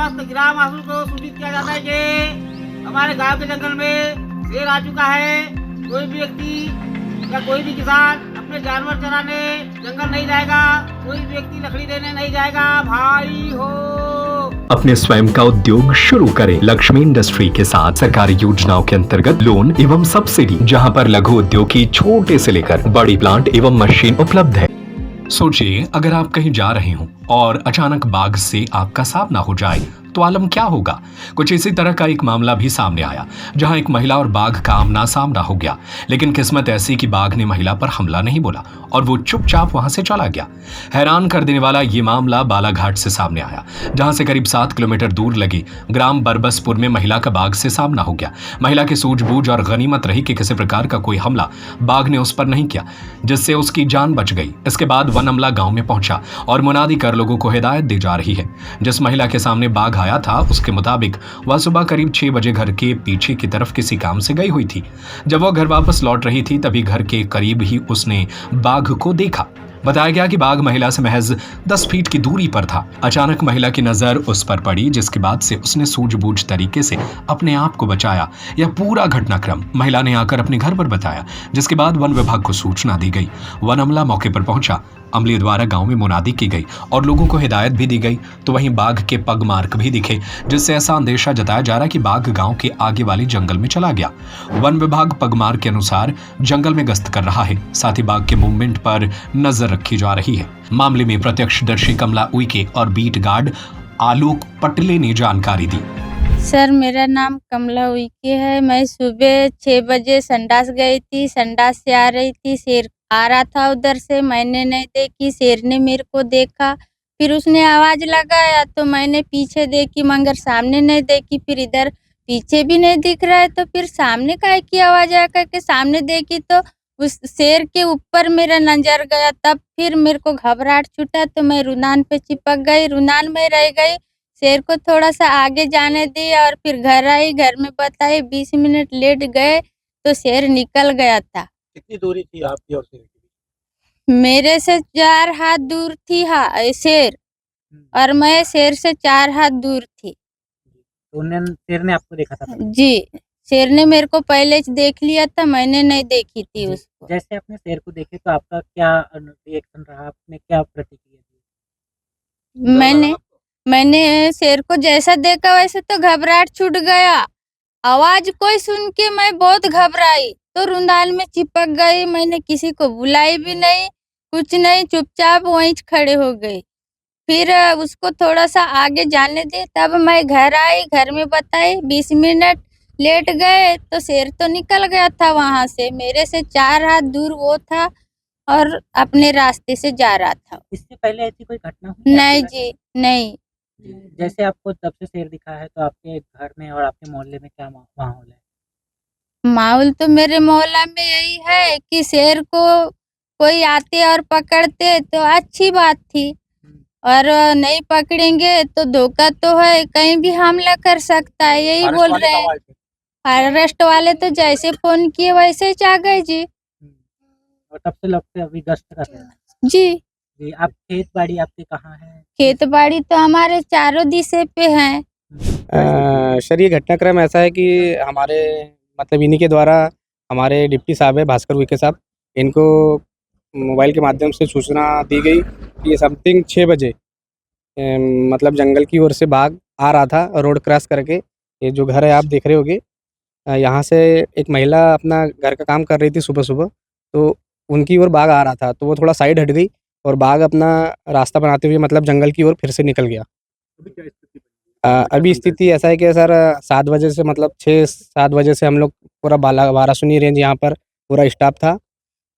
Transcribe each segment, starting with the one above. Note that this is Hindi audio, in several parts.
समस्त ग्राम वासियों को सूचित किया जाता है कि हमारे गांव के जंगल में शेर आ चुका है। कोई भी व्यक्ति या कोई भी किसान अपने जानवर चराने जंगल नहीं जाएगा, कोई भी व्यक्ति लकड़ी देने नहीं जाएगा। भाई हो, अपने स्वयं का उद्योग शुरू करें लक्ष्मी इंडस्ट्री के साथ। सरकारी योजनाओं के अंतर्गत लोन एवं सब्सिडी, जहां पर लघु उद्योग की छोटे से लेकर बड़ी प्लांट एवं मशीन उपलब्ध है। सोचिए, अगर आप कहीं जा रहे हो और अचानक बाघ से आपका सामना हो जाए तो आलम क्या होगा। कुछ इसी तरह का एक मामला भी सामने आया, जहां एक महिला और बाघ का आमना सामना हो गया। लेकिन किस्मत ऐसी कि बाघ ने महिला पर हमला नहीं बोला और वो चुपचाप वहां से चला गया। हैरान कर देने वाला ये मामला बालाघाट से सामने आया, जहां से करीब 7 किलोमीटर दूर लगी ग्राम बरबसपुर में महिला का बाघ से सामना हो गया। महिला की सूझबूझ और गनीमत रही कि किसी प्रकार का कोई हमला बाघ ने उस पर नहीं किया, जिससे उसकी जान बच गई। इसके बाद वन अमला गांव में पहुंचा और मुनादी कर लोगों को हिदायत दी जा रही है। जिस महिला के सामने बाघ आया था, उसके मुताबिक वह सुबह करीब 6 बजे घर के पीछे की तरफ किसी काम से गई हुई थी। जब वह घर वापस लौट रही थी, तभी घर के करीब ही उसने बाघ को देखा। बताया गया कि बाघ महिला से महज 10 फीट की दूरी पर था। अचानक महिला की नजर उस पर पड़ी, जिसके बाद से उसने सूझबूझ तरीके से अपने आप को बचाया। यह पूरा घटनाक्रम महिला ने आकर अपने घर पर बताया, जिसके बाद वन विभाग को सूचना दी गई। वन अमला मौके पर पहुंचा। अमले द्वारा गांव में मुनादी की गई और लोगों को हिदायत भी दी गई। तो वहीं बाघ के पग मार्क भी दिखे, जिससे ऐसा अंदेशा जताया जा रहा है कि बाघ गांव के आगे वाले जंगल में चला गया। वन विभाग पग मार्क के अनुसार जंगल में गश्त कर रहा है, साथ ही बाघ के मूवमेंट पर नजर रखी जा रही है। मामले में प्रत्यक्षदर्शी कमला उइके और बीट गार्ड आलोक पटले ने जानकारी दी। सर, मेरा नाम कमला उइके है। मैं सुबह 6 बजे संडास गई थी। संडास से आ रही थी, शेर आ रहा था उधर से। मैंने नहीं देखी, शेर ने मेरे को देखा। फिर उसने आवाज लगाया तो मैंने पीछे देखी, मगर सामने नहीं देखी। फिर इधर पीछे भी नहीं दिख रहा है, तो फिर सामने काहे की आवाज आ करके सामने देखी तो उस शेर के ऊपर मेरा नजर गया। तब फिर मेरे को घबराहट छूटा तो मैं रुनान पे चिपक गई, रुनान में रह गई। शेर को थोड़ा सा आगे जाने दी और फिर घर आई। घर में बताई, 20 मिनट लेट गए तो शेर निकल गया था। कितनी दूरी थी आपकी और शेर की? मेरे से 4 हाथ दूर थी शेर, और मैं शेर से 4 हाथ दूर थी। तो शेर ने आपको देखा था पहले? जी, शेर ने मेरे को पहले देख लिया था, मैंने नहीं देखी थी उसको। जैसे आपने शेर को देखे तो आपका क्या रिएक्शन रहा, आपने क्या प्रतिक्रिया दी? मैंने शेर को जैसा देखा वैसे तो घबराहट छूट गया। आवाज कोई सुन के मैं बहुत घबराई, तो रुंदाल में चिपक गई। मैंने किसी को बुलाई भी नहीं, कुछ नहीं, चुपचाप वहीं खड़े हो गई। फिर उसको थोड़ा सा आगे जाने दी, तब मैं घर आई। घर में बताई, 20 मिनट लेट गए तो शेर तो निकल गया था वहां से। मेरे से 4 हाथ दूर वो था और अपने रास्ते से जा रहा था। इससे पहले ऐसी कोई घटना हुई? नहीं जी, नहीं। जैसे आपको तब से शेर दिखा है, तो आपके घर में और आपके मोहल्ले में क्या माहौल है? माहौल तो मेरे मोहल्ला में यही है कि शेर को कोई आते और पकड़ते तो अच्छी बात थी, और नहीं पकड़ेंगे तो धोखा तो है, कहीं भी हमला कर सकता है। यही बोल रहे हैं। अरेस्ट वाले तो जैसे फोन किए वैसे ही आ गए जी। और तब से लोग से अभी गश्त कर रहे हैं जी। आप खेत बाड़ी आपके कहाँ है? खेत बाड़ी तो हमारे चारों दिशे पे हैं। सर, ये घटनाक्रम ऐसा है कि हमारे मतलब इन्हीं के द्वारा हमारे डिप्टी साहब है भास्कर उइके साहब, इनको मोबाइल के माध्यम से सूचना दी गई कि ये समथिंग 6 बजे मतलब जंगल की ओर से बाघ आ रहा था रोड क्रॉस करके। ये जो घर है आप देख रहे होगे, यहाँ से एक महिला अपना घर का काम कर रही थी सुबह सुबह, तो उनकी ओर बाघ आ रहा था, तो वो थोड़ा साइड हट गई और बाघ अपना रास्ता बनाते हुए मतलब जंगल की ओर फिर से निकल गया। अभी स्थिति ऐसा है कि सर 7 बजे से मतलब 6-7 बजे से हम लोग पूरा बारासुनी रेंज यहाँ पर पूरा स्टाफ था,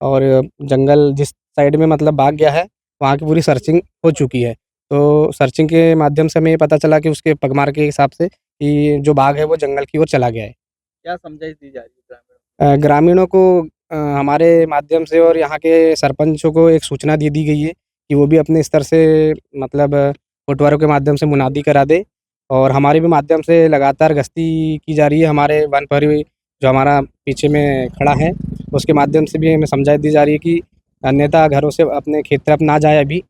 और जंगल जिस साइड में मतलब बाघ गया है वहाँ की पूरी सर्चिंग हो चुकी है। तो सर्चिंग के माध्यम से हमें ये पता चला कि उसके पगमार के हिसाब से कि जो बाघ है वो जंगल की ओर चला गया है। क्या समझाइश दी जा रही है ग्रामीणों को? हमारे माध्यम से और यहाँ के सरपंचों को एक सूचना दी गई है कि वो भी अपने स्तर से मतलब कोटवारों के माध्यम से मुनादी करा दे, और हमारे भी माध्यम से लगातार गश्ती की जा रही है। हमारे वन प्रहरी जो हमारा पीछे में खड़ा है, उसके माध्यम से भी हमें समझाइश दी जा रही है कि अन्यथा घरों से अपने खेत तरफ ना जाए अभी,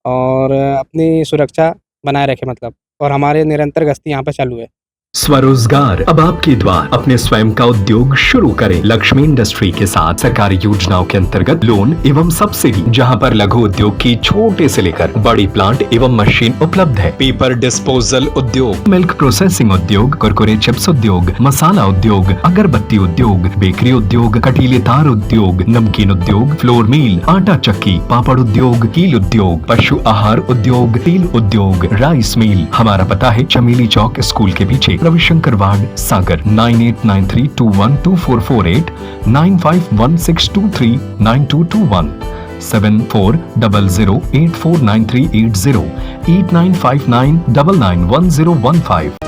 और अपनी सुरक्षा बनाए रखे मतलब। और हमारे निरंतर गश्ती यहाँ पे चालू है। स्वरोजगार अब आपके द्वार। अपने स्वयं का उद्योग शुरू करें लक्ष्मी इंडस्ट्री के साथ। सरकारी योजनाओं के अंतर्गत लोन एवं सब्सिडी, जहां पर लघु उद्योग की छोटे से लेकर बड़ी प्लांट एवं मशीन उपलब्ध है। पेपर डिस्पोजल उद्योग, मिल्क प्रोसेसिंग उद्योग, कुरकुरे चिप्स उद्योग, मसाला उद्योग, अगरबत्ती उद्योग, बेकरी उद्योग, कटीले तार उद्योग, नमकीन उद्योग, फ्लोर मिल, आटा चक्की, पापड़ उद्योग, कील उद्योग, पशु आहार उद्योग, तेल उद्योग, राइस मिल। हमारा पता है चमेली चौक स्कूल के पीछे, रविशंकर वार्ड, सागर। 9893212448, 9516239221, 7400849380, 8959991015।